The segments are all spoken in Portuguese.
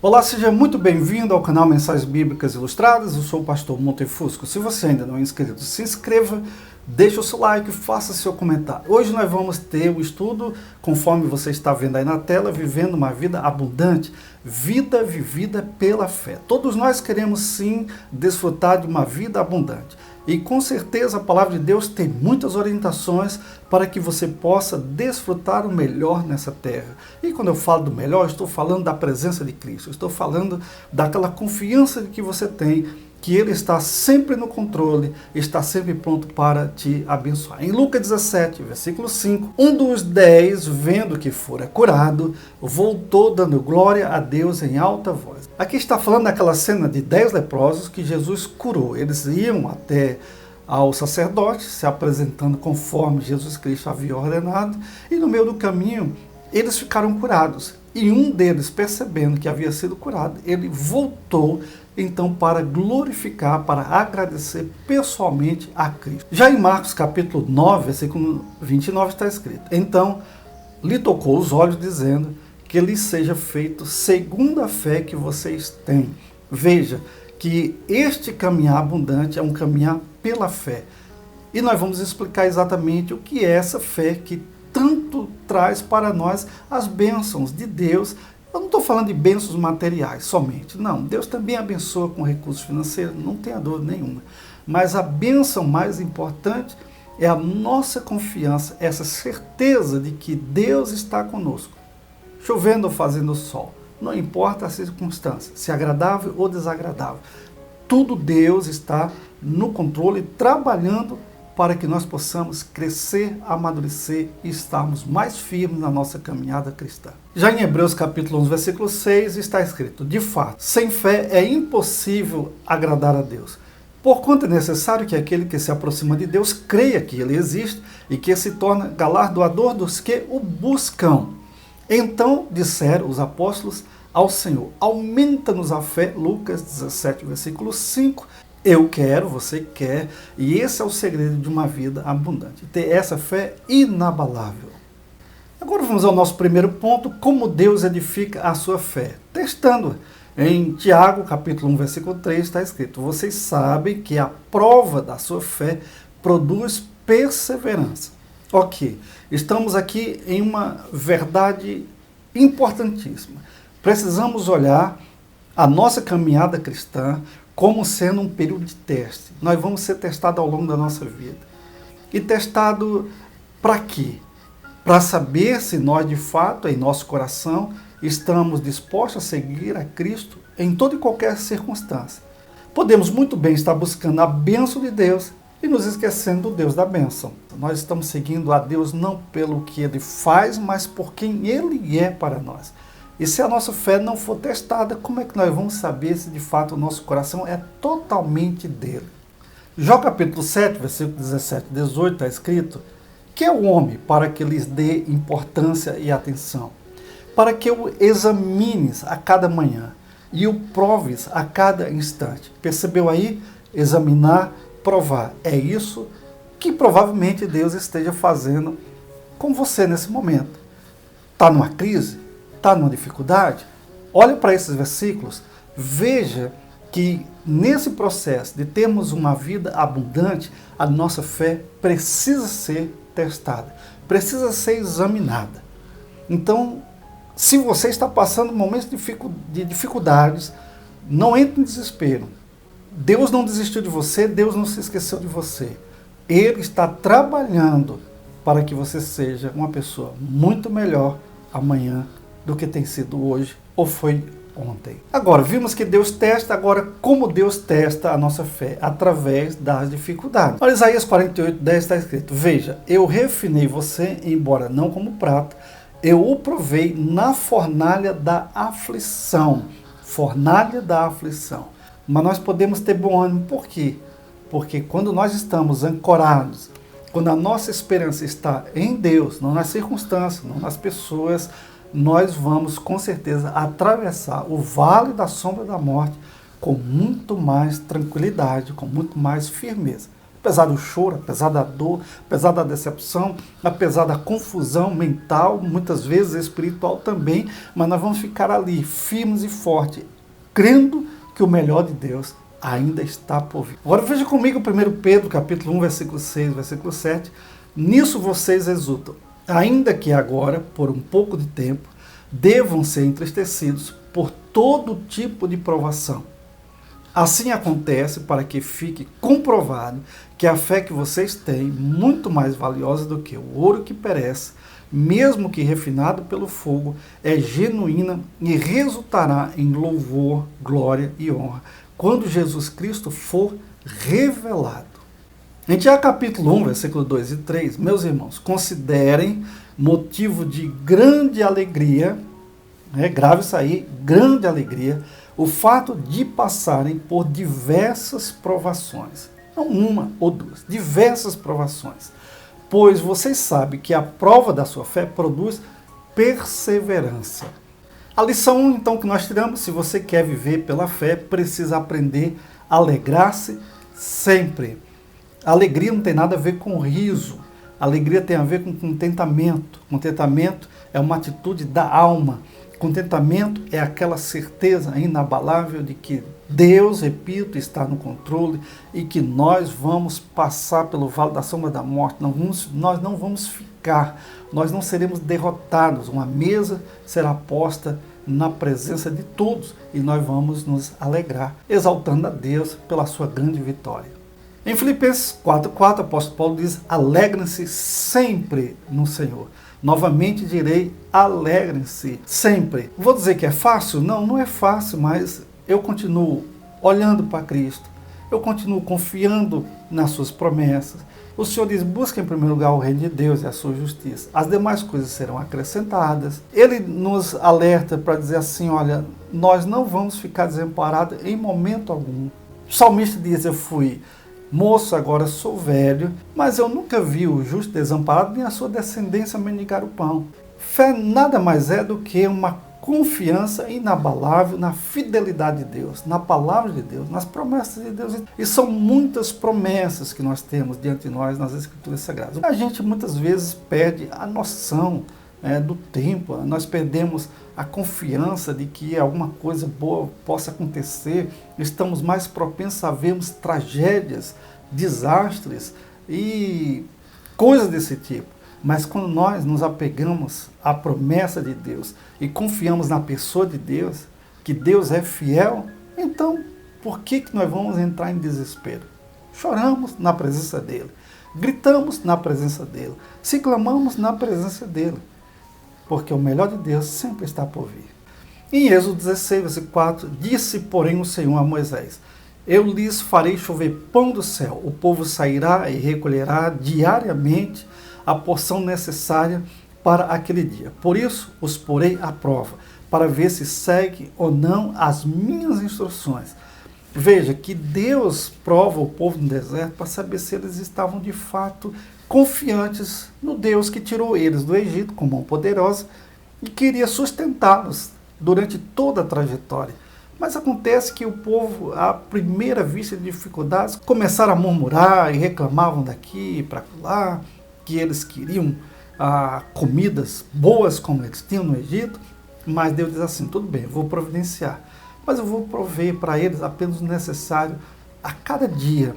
Olá, seja muito bem-vindo ao canal Mensagens Bíblicas Ilustradas. Eu sou o pastor Montefusco. Se você ainda não é inscrito, se inscreva, deixe o seu like, faça seu comentário. Hoje nós vamos ter o estudo, conforme você está vendo aí na tela, Vivendo uma Vida Abundante, vida vivida pela fé. Todos nós queremos sim desfrutar de uma vida abundante. E com certeza a palavra de Deus tem muitas orientações para que você possa desfrutar o melhor nessa terra. E quando eu falo do melhor, eu estou falando da presença de Cristo. Eu estou falando daquela confiança que você tem, que Ele está sempre no controle, está sempre pronto para te abençoar. Em Lucas 17, versículo 5, um dos 10, vendo que fora curado, voltou dando glória a Deus em alta voz. Aqui está falando daquela cena de 10 leprosos que Jesus curou. Eles iam até ao sacerdote, se apresentando conforme Jesus Cristo havia ordenado, e no meio do caminho eles ficaram curados. E um deles, percebendo que havia sido curado, ele voltou então para glorificar, para agradecer pessoalmente a Cristo. Já em Marcos capítulo 9, versículo 29 está escrito: então lhe tocou os olhos, dizendo que lhe seja feito segundo a fé que vocês têm. Veja que este caminhar abundante é um caminhar pela fé. E nós vamos explicar exatamente o que é essa fé que tanto traz para nós as bênçãos de Deus. Eu não estou falando de bênçãos materiais somente, não. Deus também abençoa com recursos financeiros, não tenha dúvida nenhuma. Mas a bênção mais importante é a nossa confiança, essa certeza de que Deus está conosco. Chovendo ou fazendo sol, não importa a circunstância, se agradável ou desagradável. Tudo Deus está no controle, trabalhando para que nós possamos crescer, amadurecer e estarmos mais firmes na nossa caminhada cristã. Já em Hebreus capítulo 11, versículo 6, está escrito: de fato, sem fé é impossível agradar a Deus. Porquanto é necessário que aquele que se aproxima de Deus creia que Ele existe e que se torna galardoador dos que o buscam. Então disseram os apóstolos ao Senhor: aumenta-nos a fé. Lucas 17, versículo 5. Eu quero, você quer, e esse é o segredo de uma vida abundante, ter essa fé inabalável. Agora vamos ao nosso primeiro ponto: como Deus edifica a sua fé. Testando. Em Tiago, capítulo 1, versículo 3, está escrito: vocês sabem que a prova da sua fé produz perseverança. Ok, estamos aqui em uma verdade importantíssima. Precisamos olhar a nossa caminhada cristã como sendo um período de teste. Nós vamos ser testados ao longo da nossa vida. E testado para quê? Para saber se nós, de fato, em nosso coração, estamos dispostos a seguir a Cristo em toda e qualquer circunstância. Podemos muito bem estar buscando a bênção de Deus e nos esquecendo do Deus da bênção. Nós estamos seguindo a Deus não pelo que Ele faz, mas por quem Ele é para nós. E se a nossa fé não for testada, como é que nós vamos saber se de fato o nosso coração é totalmente dele? Jó capítulo 7, versículo 17 e 18 está escrito: que é o homem para que lhes dê importância e atenção, para que o examines a cada manhã e o proves a cada instante. Percebeu aí? Examinar, provar. É isso que provavelmente Deus esteja fazendo com você nesse momento. Está numa crise? Está numa dificuldade? Olhe para esses versículos, veja que nesse processo de termos uma vida abundante, a nossa fé precisa ser testada, precisa ser examinada. Então, se você está passando momentos de dificuldades, não entre em desespero. Deus não desistiu de você, Deus não se esqueceu de você. Ele está trabalhando para que você seja uma pessoa muito melhor amanhã do que tem sido hoje ou foi ontem. Agora, vimos que Deus testa. Agora, como Deus testa a nossa fé? Através das dificuldades. Olha, Isaías 48, 10 está escrito: veja, eu refinei você, embora não como prata, eu o provei na fornalha da aflição. Fornalha da aflição. Mas nós podemos ter bom ânimo. Por quê? Porque quando nós estamos ancorados, quando a nossa esperança está em Deus, não nas circunstâncias, não nas pessoas, nós vamos com certeza atravessar o vale da sombra da morte com muito mais tranquilidade, com muito mais firmeza. Apesar do choro, apesar da dor, apesar da decepção, apesar da confusão mental, muitas vezes espiritual também, mas nós vamos ficar ali, firmes e fortes, crendo que o melhor de Deus ainda está por vir. Agora veja comigo 1 Pedro, capítulo 1, versículo 6, versículo 7. Nisso vocês exultam, ainda que agora, por um pouco de tempo, devam ser entristecidos por todo tipo de provação. Assim acontece para que fique comprovado que a fé que vocês têm, muito mais valiosa do que o ouro que perece, mesmo que refinado pelo fogo, é genuína e resultará em louvor, glória e honra, quando Jesus Cristo for revelado. Em Tiago capítulo 1, versículo 2 e 3, meus irmãos, considerem motivo de grande alegria, grave isso aí, grande alegria, o fato de passarem por diversas provações. Não uma ou duas, diversas provações. Pois vocês sabem que a prova da sua fé produz perseverança. A lição 1, então, que nós tiramos, se você quer viver pela fé, precisa aprender a alegrar-se sempre. A alegria não tem nada a ver com riso. A alegria tem a ver com contentamento. Contentamento é uma atitude da alma. Contentamento é aquela certeza inabalável de que Deus, repito, está no controle e que nós vamos passar pelo vale da sombra da morte. Nós não vamos ficar, nós não seremos derrotados. Uma mesa será posta na presença de todos e nós vamos nos alegrar, exaltando a Deus pela sua grande vitória. Em Filipenses 4:4, o apóstolo Paulo diz: alegrem-se sempre no Senhor. Novamente direi, alegrem-se sempre. Vou dizer que é fácil? Não, não é fácil, mas eu continuo olhando para Cristo. Eu continuo confiando nas suas promessas. O Senhor diz, busca em primeiro lugar o reino de Deus e a sua justiça. As demais coisas serão acrescentadas. Ele nos alerta para dizer assim, olha, nós não vamos ficar desamparados em momento algum. O salmista diz, eu fui moço, agora sou velho, mas eu nunca vi o justo desamparado nem a sua descendência mendigar o pão. Fé nada mais é do que uma confiança inabalável na fidelidade de Deus, na palavra de Deus, nas promessas de Deus. E são muitas promessas que nós temos diante de nós nas Escrituras Sagradas. A gente muitas vezes perde a noção do tempo, nós perdemos a confiança de que alguma coisa boa possa acontecer, estamos mais propensos a vermos tragédias, desastres e coisas desse tipo. Mas quando nós nos apegamos à promessa de Deus e confiamos na pessoa de Deus, que Deus é fiel, então por que nós vamos entrar em desespero? Choramos na presença dEle, gritamos na presença dEle, se clamamos na presença dEle, porque o melhor de Deus sempre está por vir. Em Êxodo 16, versículo 4, disse, porém, o Senhor a Moisés, eu lhes farei chover pão do céu, o povo sairá e recolherá diariamente a porção necessária para aquele dia. Por isso, os porei à prova, para ver se segue ou não as minhas instruções. Veja que Deus prova o povo no deserto para saber se eles estavam de fato confiantes no Deus que tirou eles do Egito com mão poderosa e queria sustentá-los durante toda a trajetória. Mas acontece que o povo, à primeira vista de dificuldades, começaram a murmurar e reclamavam daqui para lá, que eles queriam comidas boas como eles tinham no Egito, mas Deus diz assim, tudo bem, vou providenciar, mas eu vou prover para eles apenas o necessário a cada dia.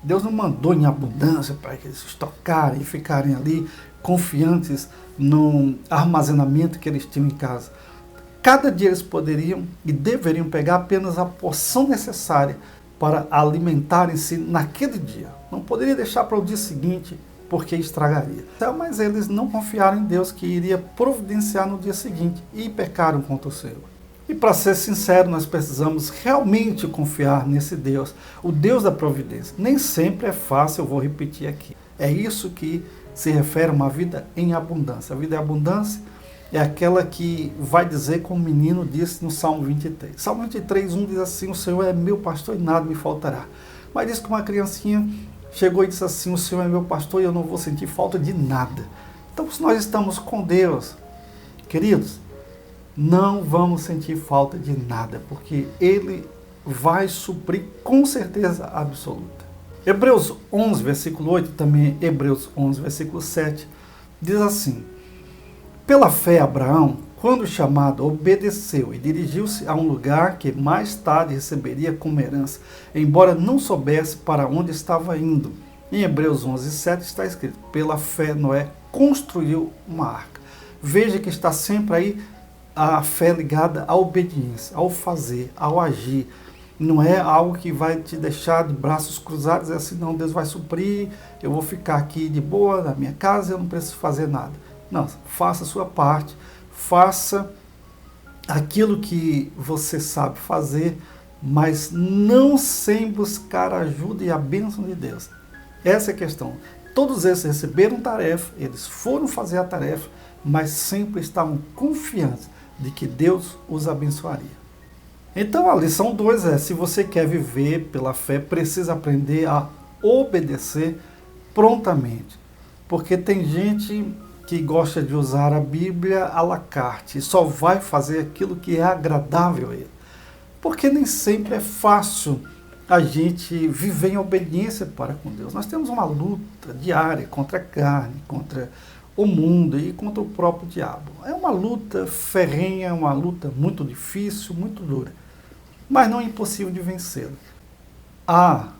Deus não mandou em abundância para que eles estocarem e ficarem ali confiantes no armazenamento que eles tinham em casa. Cada dia eles poderiam e deveriam pegar apenas a porção necessária para alimentarem-se naquele dia. Não poderia deixar para o dia seguinte, porque estragaria. Mas eles não confiaram em Deus que iria providenciar no dia seguinte e pecaram contra o Senhor. E para ser sincero, nós precisamos realmente confiar nesse Deus, o Deus da providência. Nem sempre é fácil, eu vou repetir aqui. É isso que se refere a uma vida em abundância. A vida em abundância é aquela que vai dizer como o menino disse no Salmo 23. Salmo 23, 1 diz assim, o Senhor é meu pastor e nada me faltará. Mas diz que uma criancinha chegou e disse assim, o Senhor é meu pastor e eu não vou sentir falta de nada. Então, se nós estamos com Deus, queridos, não vamos sentir falta de nada, porque Ele vai suprir com certeza absoluta. Hebreus 11, versículo 8, também Hebreus 11, versículo 7, diz assim: pela fé, Abraão, quando chamado, obedeceu e dirigiu-se a um lugar que mais tarde receberia como herança, embora não soubesse para onde estava indo. Em Hebreus 11, 7 está escrito: pela fé, Noé construiu uma arca. Veja que está sempre aí a fé ligada à obediência, ao fazer, ao agir. Não é algo que vai te deixar de braços cruzados, é assim, não, Deus vai suprir, eu vou ficar aqui de boa na minha casa, eu não preciso fazer nada. Não, faça a sua parte, faça aquilo que você sabe fazer, mas não sem buscar a ajuda e a bênção de Deus. Essa é a questão. Todos eles receberam tarefa, eles foram fazer a tarefa, mas sempre estavam confiantes de que Deus os abençoaria. Então a lição 2 é: se você quer viver pela fé, precisa aprender a obedecer prontamente. Porque tem gente que gosta de usar a Bíblia à la carte e só vai fazer aquilo que é agradável a ele. Porque nem sempre é fácil a gente viver em obediência para com Deus. Nós temos uma luta diária contra a carne, contra o mundo e contra o próprio diabo. É uma luta ferrenha, uma luta muito difícil, muito dura, mas não é impossível de vencê-la.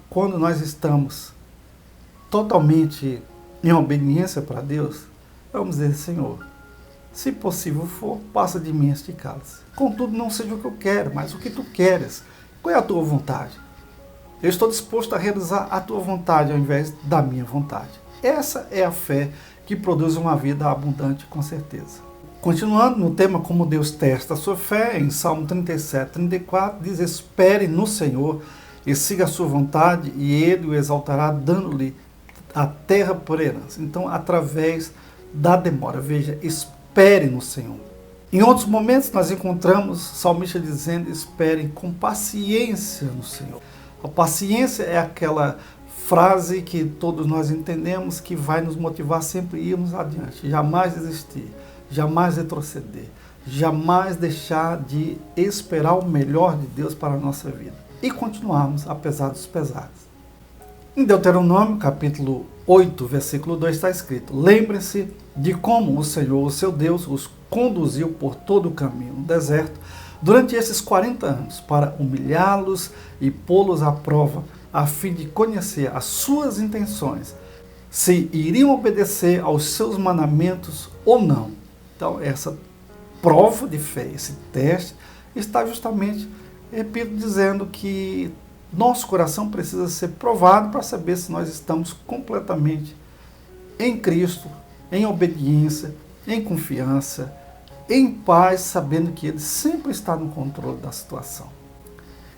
Quando nós estamos totalmente em obediência para Deus, vamos dizer: Senhor, se possível for, passa de mim este cálice. Contudo, não seja o que eu quero, mas o que tu queres. Qual é a tua vontade? Eu estou disposto a realizar a tua vontade ao invés da minha vontade. Essa é a fé que produz uma vida abundante, com certeza. Continuando no tema como Deus testa a sua fé, em Salmo 37, 34, diz: espere no Senhor e siga a sua vontade, e Ele o exaltará, dando-lhe a terra por herança. Então, através da demora, veja, espere no Senhor. Em outros momentos, nós encontramos o salmista dizendo: esperem com paciência no Senhor. A paciência é aquela frase que todos nós entendemos, que vai nos motivar sempre a irmos adiante, jamais desistir, jamais retroceder, jamais deixar de esperar o melhor de Deus para a nossa vida e continuarmos apesar dos pesares. Em Deuteronômio, capítulo 8, versículo 2, está escrito: lembre-se de como o Senhor, o seu Deus, os conduziu por todo o caminho no deserto durante esses 40 anos, para humilhá-los e pô-los à prova, a fim de conhecer as suas intenções, se iriam obedecer aos seus mandamentos ou não. Então, essa prova de fé, esse teste, está justamente, repito, dizendo que nosso coração precisa ser provado para saber se nós estamos completamente em Cristo, em obediência, em confiança, em paz, sabendo que Ele sempre está no controle da situação.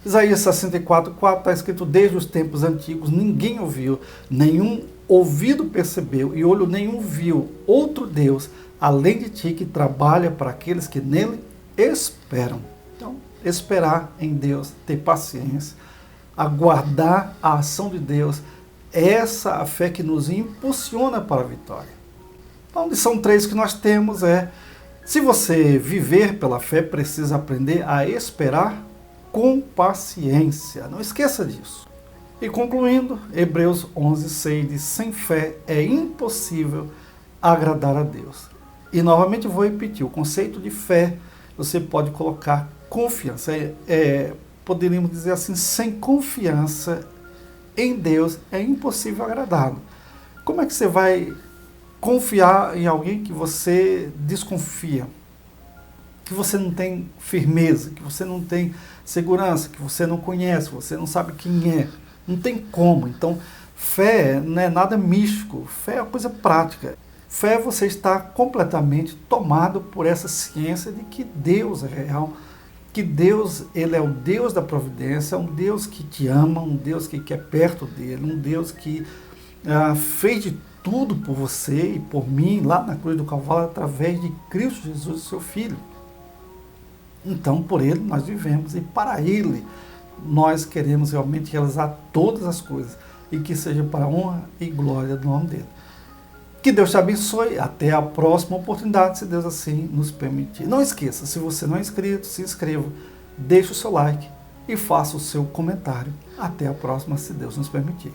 Isaías 64:4 está escrito: desde os tempos antigos ninguém ouviu, nenhum ouvido percebeu e olho nenhum viu outro Deus além de ti, que trabalha para aqueles que nele esperam. Então, esperar em Deus, ter paciência, aguardar a ação de Deus, essa a fé que nos impulsiona para a vitória. Então, a lição 3 que nós temos é: se você viver pela fé, precisa aprender a esperar com paciência. Não esqueça disso. E concluindo, Hebreus 11:6 diz: sem fé é impossível agradar a Deus. E novamente vou repetir, o conceito de fé, você pode colocar confiança. Poderíamos dizer assim: sem confiança em Deus é impossível agradá-lo. Como é que você vai confiar em alguém que você desconfia, que você não tem firmeza, que você não tem segurança, que você não conhece, você não sabe quem é? Não tem como. Então, fé não é nada místico, fé é uma coisa prática. Fé é você estar completamente tomado por essa ciência de que Deus é real, que Deus, Ele é o Deus da providência, um Deus que te ama, um Deus que quer perto dele, um Deus que fez de tudo por você e por mim, lá na cruz do Calvário, através de Cristo Jesus, seu Filho. Então, por Ele nós vivemos e para Ele nós queremos realmente realizar todas as coisas e que seja para a honra e glória do nome dEle. Que Deus te abençoe. Até a próxima oportunidade, se Deus assim nos permitir. Não esqueça, se você não é inscrito, se inscreva, deixe o seu like e faça o seu comentário. Até a próxima, se Deus nos permitir.